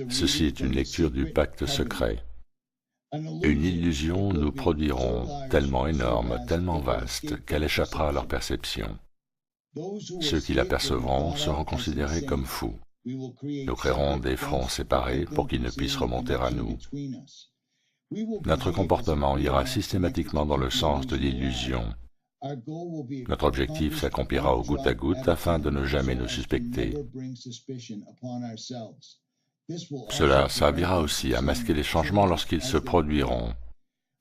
Ceci est une lecture du pacte secret. Une illusion nous produiront tellement énorme, tellement vaste, qu'elle échappera à leur perception. Ceux qui l'apercevront seront considérés comme fous. Nous créerons des fronts séparés pour qu'ils ne puissent remonter à nous. Notre comportement ira systématiquement dans le sens de l'illusion. Notre objectif s'accomplira au goutte à goutte afin de ne jamais nous suspecter. Cela servira aussi à masquer les changements lorsqu'ils se produiront.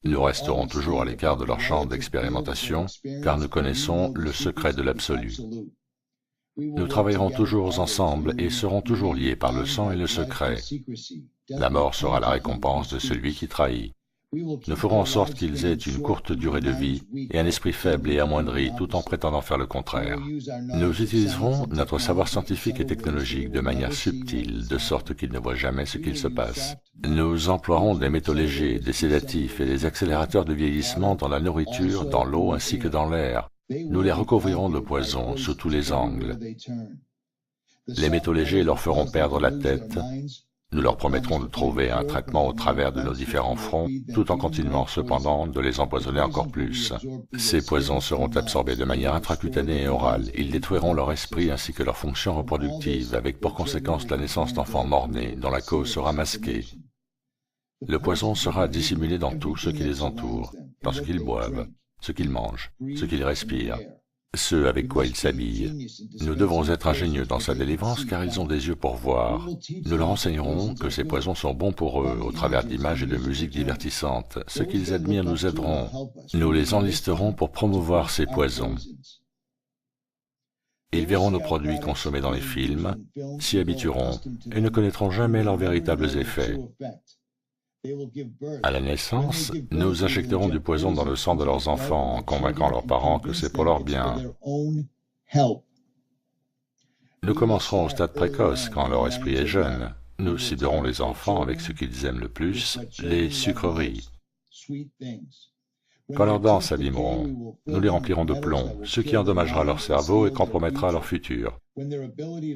Nous resterons toujours à l'écart de leur champ d'expérimentation, car nous connaissons le secret de l'absolu. Nous travaillerons toujours ensemble et serons toujours liés par le sang et le secret. La mort sera la récompense de celui qui trahit. Nous ferons en sorte qu'ils aient une courte durée de vie et un esprit faible et amoindri tout en prétendant faire le contraire. Nous utiliserons notre savoir scientifique et technologique de manière subtile, de sorte qu'ils ne voient jamais ce qu'il se passe. Nous emploierons des métaux légers, des sédatifs et des accélérateurs de vieillissement dans la nourriture, dans l'eau ainsi que dans l'air. Nous les recouvrirons de poison sous tous les angles. Les métaux légers leur feront perdre la tête. Nous leur promettrons de trouver un traitement au travers de nos différents fronts, tout en continuant cependant de les empoisonner encore plus. Ces poisons seront absorbés de manière intracutanée et orale. Ils détruiront leur esprit ainsi que leurs fonctions reproductives, avec pour conséquence la naissance d'enfants mort-nés, dont la cause sera masquée. Le poison sera dissimulé dans tout ce qui les entoure, dans ce qu'ils boivent, ce qu'ils mangent, ce qu'ils respirent, ce avec quoi ils s'habillent. Nous devons être ingénieux dans sa délivrance car ils ont des yeux pour voir. Nous leur enseignerons que ces poisons sont bons pour eux au travers d'images et de musiques divertissantes. Ceux qu'ils admirent nous aideront. Nous les enlisterons pour promouvoir ces poisons. Ils verront nos produits consommés dans les films, s'y habitueront et ne connaîtront jamais leurs véritables effets. À la naissance, nous injecterons du poison dans le sang de leurs enfants en convainquant leurs parents que c'est pour leur bien. Nous commencerons au stade précoce, quand leur esprit est jeune. Nous ciblerons les enfants avec ce qu'ils aiment le plus, les sucreries. Quand leurs dents s'abîmeront, nous les remplirons de plomb, ce qui endommagera leur cerveau et compromettra leur futur.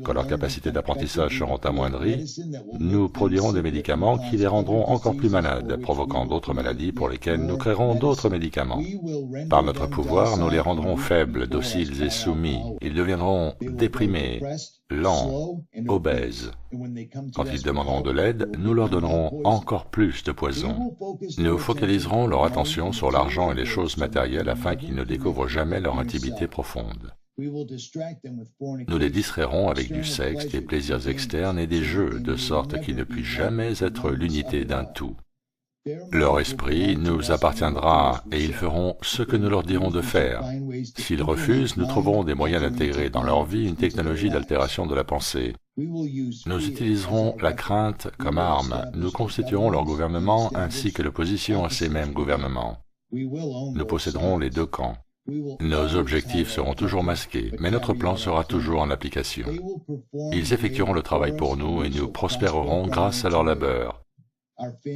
Quand leurs capacités d'apprentissage seront amoindries, nous produirons des médicaments qui les rendront encore plus malades, provoquant d'autres maladies pour lesquelles nous créerons d'autres médicaments. Par notre pouvoir, nous les rendrons faibles, dociles et soumis. Ils deviendront déprimés, lents, obèses. Quand ils demanderont de l'aide, nous leur donnerons encore plus de poison. Nous focaliserons leur attention sur l'argent et les choses matérielles afin qu'ils ne découvrent jamais leur intimité profonde. Nous les distrairons avec du sexe, des plaisirs externes et des jeux, de sorte qu'ils ne puissent jamais être l'unité d'un tout. Leur esprit nous appartiendra et ils feront ce que nous leur dirons de faire. S'ils refusent, nous trouverons des moyens d'intégrer dans leur vie une technologie d'altération de la pensée. Nous utiliserons la crainte comme arme. Nous constituerons leur gouvernement ainsi que l'opposition à ces mêmes gouvernements. Nous posséderons les deux camps. Nos objectifs seront toujours masqués, mais notre plan sera toujours en application. Ils effectueront le travail pour nous et nous prospérerons grâce à leur labeur.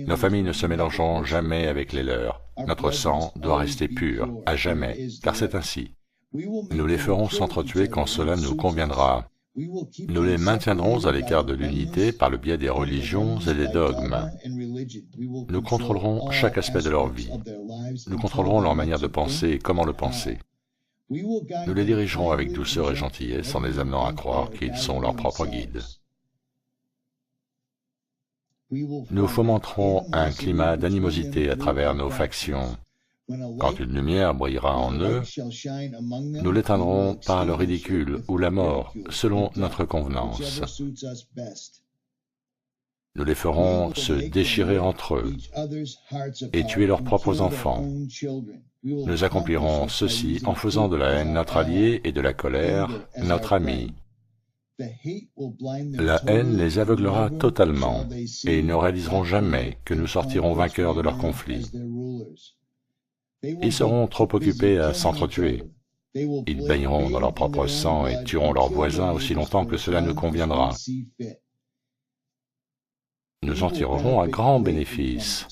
Nos familles ne se mélangeront jamais avec les leurs. Notre sang doit rester pur, à jamais, car c'est ainsi. Nous les ferons s'entretuer quand cela nous conviendra. Nous les maintiendrons à l'écart de l'unité par le biais des religions et des dogmes. Nous contrôlerons chaque aspect de leur vie. Nous contrôlerons leur manière de penser et comment le penser. Nous les dirigerons avec douceur et gentillesse en les amenant à croire qu'ils sont leurs propres guides. Nous fomenterons un climat d'animosité à travers nos factions. Quand une lumière brillera en eux, nous l'éteindrons par le ridicule ou la mort, selon notre convenance. Nous les ferons se déchirer entre eux et tuer leurs propres enfants. Nous accomplirons ceci en faisant de la haine notre allié et de la colère notre ami. La haine les aveuglera totalement et ils ne réaliseront jamais que nous sortirons vainqueurs de leur conflit. Ils seront trop occupés à s'entretuer. Ils baigneront dans leur propre sang et tueront leurs voisins aussi longtemps que cela nous conviendra. Nous en tirerons un grand bénéfice,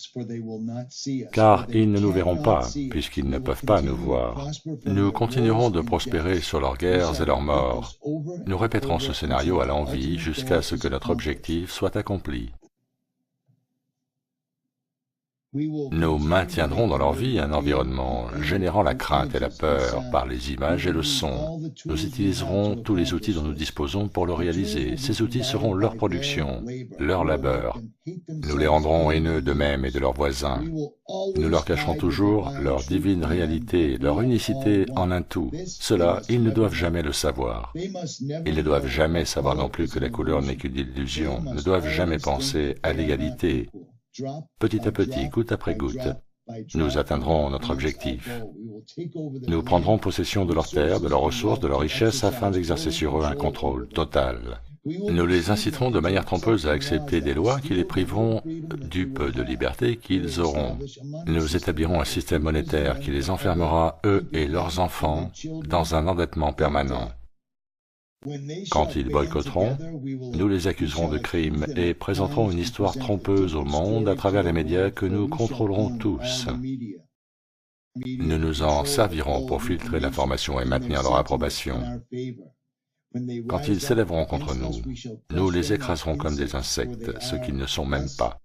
car ils ne nous verront pas, puisqu'ils ne peuvent pas nous voir. Nous continuerons de prospérer sur leurs guerres et leurs morts. Nous répéterons ce scénario à l'envi jusqu'à ce que notre objectif soit accompli. Nous maintiendrons dans leur vie un environnement générant la crainte et la peur par les images et le son. Nous utiliserons tous les outils dont nous disposons pour le réaliser. Ces outils seront leur production, leur labeur. Nous les rendrons haineux d'eux-mêmes et de leurs voisins. Nous leur cacherons toujours leur divine réalité, leur unicité en un tout. Cela, ils ne doivent jamais le savoir. Ils ne doivent jamais savoir non plus que la couleur n'est qu'une illusion, ne doivent jamais penser à l'égalité. Petit à petit, goutte après goutte, nous atteindrons notre objectif. Nous prendrons possession de leurs terres, de leurs ressources, de leurs richesses, afin d'exercer sur eux un contrôle total. Nous les inciterons de manière trompeuse à accepter des lois qui les priveront du peu de liberté qu'ils auront. Nous établirons un système monétaire qui les enfermera, eux et leurs enfants, dans un endettement permanent. Quand ils boycotteront, nous les accuserons de crimes et présenterons une histoire trompeuse au monde à travers les médias que nous contrôlerons tous. Nous nous en servirons pour filtrer l'information et maintenir leur approbation. Quand ils s'élèveront contre nous, nous les écraserons comme des insectes, ce qu'ils ne sont même pas.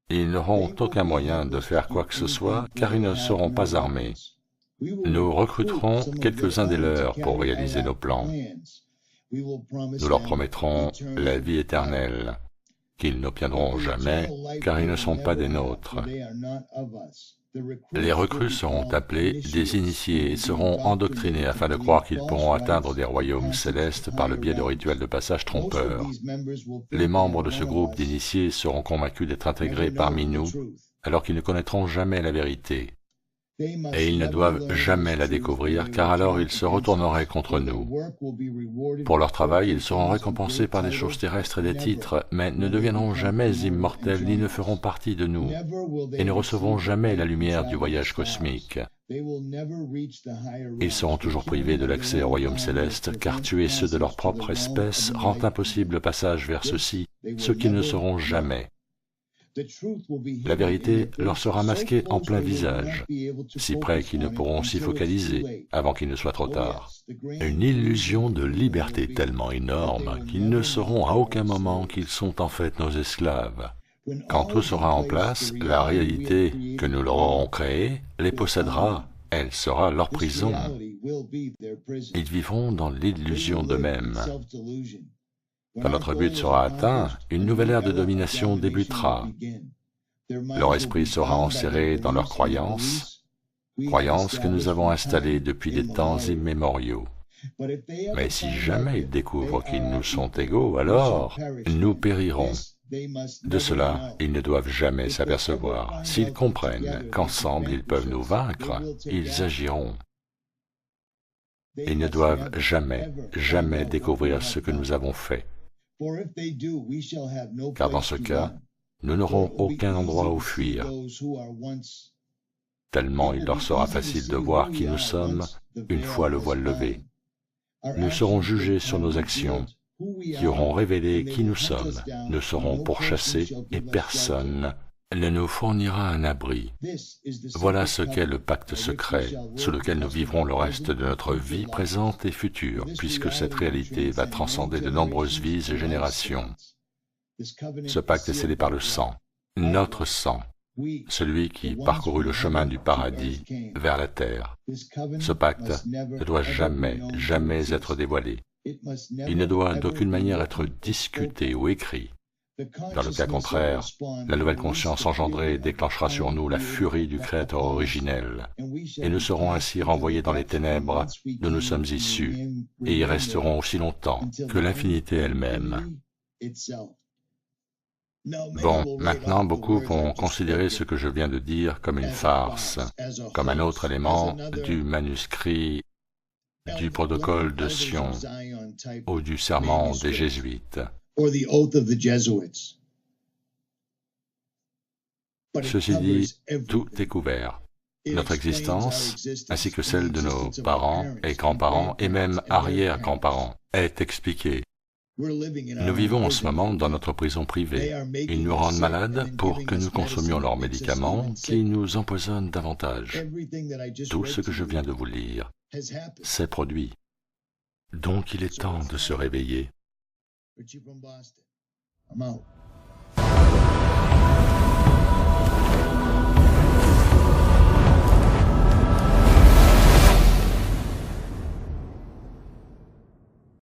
Ils n'auront aucun moyen de faire quoi que ce soit, car ils ne seront pas armés. Nous recruterons quelques-uns des leurs pour réaliser nos plans. Nous leur promettrons la vie éternelle, qu'ils n'obtiendront jamais, car ils ne sont pas des nôtres. Les recrues seront appelés des initiés et seront endoctrinés afin de croire qu'ils pourront atteindre des royaumes célestes par le biais de rituels de passage trompeurs. Les membres de ce groupe d'initiés seront convaincus d'être intégrés parmi nous, alors qu'ils ne connaîtront jamais la vérité. Et ils ne doivent jamais la découvrir, car alors ils se retourneraient contre nous. Pour leur travail, ils seront récompensés par des choses terrestres et des titres, mais ne deviendront jamais immortels ni ne feront partie de nous, et ne recevront jamais la lumière du voyage cosmique. Ils seront toujours privés de l'accès au royaume céleste, car tuer ceux de leur propre espèce rend impossible le passage vers ceux-ci, ceux qui ne seront jamais. La vérité leur sera masquée en plein visage, si près qu'ils ne pourront s'y focaliser avant qu'il ne soit trop tard. Une illusion de liberté tellement énorme qu'ils ne sauront à aucun moment qu'ils sont en fait nos esclaves. Quand tout sera en place, la réalité que nous leur aurons créée les possédera, elle sera leur prison. Ils vivront dans l'illusion d'eux-mêmes. Quand notre but sera atteint, une nouvelle ère de domination débutera. Leur esprit sera enserré dans leurs croyances que nous avons installées depuis des temps immémoriaux. Mais si jamais ils découvrent qu'ils nous sont égaux, alors nous périrons. De cela, ils ne doivent jamais s'apercevoir. S'ils comprennent qu'ensemble ils peuvent nous vaincre, ils agiront. Ils ne doivent jamais découvrir ce que nous avons fait. Car dans ce cas, nous n'aurons aucun endroit où fuir, tellement il leur sera facile de voir qui nous sommes une fois le voile levé. Nous serons jugés sur nos actions, qui auront révélé qui nous sommes, nous serons pourchassés et personne ne nous fournira un abri. Voilà ce qu'est le pacte secret, sous lequel nous vivrons le reste de notre vie présente et future, puisque cette réalité va transcender de nombreuses vies et générations. Ce pacte est scellé par le sang, notre sang, celui qui parcourut le chemin du paradis vers la terre. Ce pacte ne doit jamais être dévoilé. Il ne doit d'aucune manière être discuté ou écrit. Dans le cas contraire, la nouvelle conscience engendrée déclenchera sur nous la furie du Créateur originel, et nous serons ainsi renvoyés dans les ténèbres d'où nous sommes issus, et y resterons aussi longtemps que l'infinité elle-même. Bon, maintenant beaucoup vont considérer ce que je viens de dire comme une farce, comme un autre élément du manuscrit du protocole de Sion ou du serment des Jésuites. Ceci dit, tout est couvert. Notre existence, ainsi que celle de nos parents et grands-parents et même arrière-grands-parents, est expliquée. Nous vivons en ce moment dans notre prison privée. Ils nous rendent malades pour que nous consommions leurs médicaments qui nous empoisonnent davantage. Tout ce que je viens de vous lire s'est produit. Donc il est temps de se réveiller.